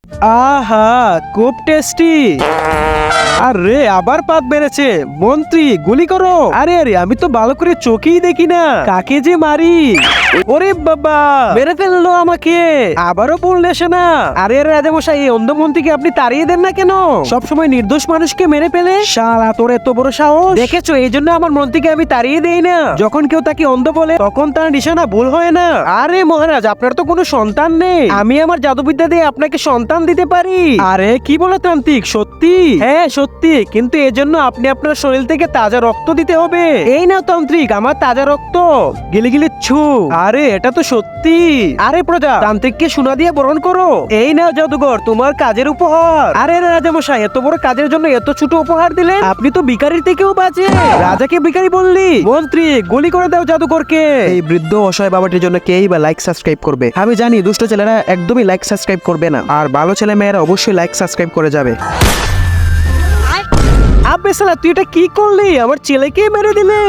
আহা, খুব টেস্টি। আরে আবার পাত বেড়েছে। মন্ত্রী গুলি করো। আরে আরে, আমি তো ভালো করে চোখেই দেখি না কাকে যে মারি। ওরে বাবা, মেরে ফেললো আমাকে। আবারও বললে সে না। আরে আরে রাজামশাই, এই অন্ধ মন্ত্রীকে আপনি তাড়িয়ে দেন না কেন? সবসময় নির্দোষ মানুষকে মেরে ফেলে। শালা, তোর এত বড় সাহস! দেখেছো, এই জন্য আমার মন্ত্রীকে আমি তাড়িয়ে দেই না। যখন কেউ তাকে অন্ধ বলে তখন তার নিশানা ভুল হয় না। আরে মহারাজ, আপনার তো কোনো সন্তান নেই। আমি আমার জাদুবিদ্যা দিয়ে আপনাকে সন্তান দিতে পারি। আরে কি বলে তান্ত্রিক, সত্যি? হ্যাঁ সত্যি, কিন্তু এর জন্য আপনি আপনার শরীর থেকে তাজা রক্ত দিতে হবে। এই নাও তান্ত্রিক, আমার তাজা রক্ত। গিলি গিলি ছু। আরে এটা তো সত্যি। আরে প্রজা, তান্ত্রিককে সোনা দিয়ে বরণ করো। এই নাও জাদুঘর, তোমার কাজের উপহার। আরে রাজামশাই, এত বড় কাজের জন্য এত ছোট উপহার দিলেন? আপনি তো ভিখারির থেকেও বাজে। রাজাকে ভিখারি বললি? মন্ত্রী, গুলি করে দাও জাদুঘরকে। এই বৃদ্ধ অসহায় বাবাটির জন্য কেই বা লাইক সাবস্ক্রাইব করবে? আমি জানি দুষ্ট ছেলেরা একদমই লাইক সাবস্ক্রাইব করবে না, আর ভালো ছেলে মেয়েরা অবশ্যই লাইক সাবস্ক্রাইব করে যাবে। আবে শালা, তুই এটা কি করলি? আমার ছেলেকে মেরে দিলি।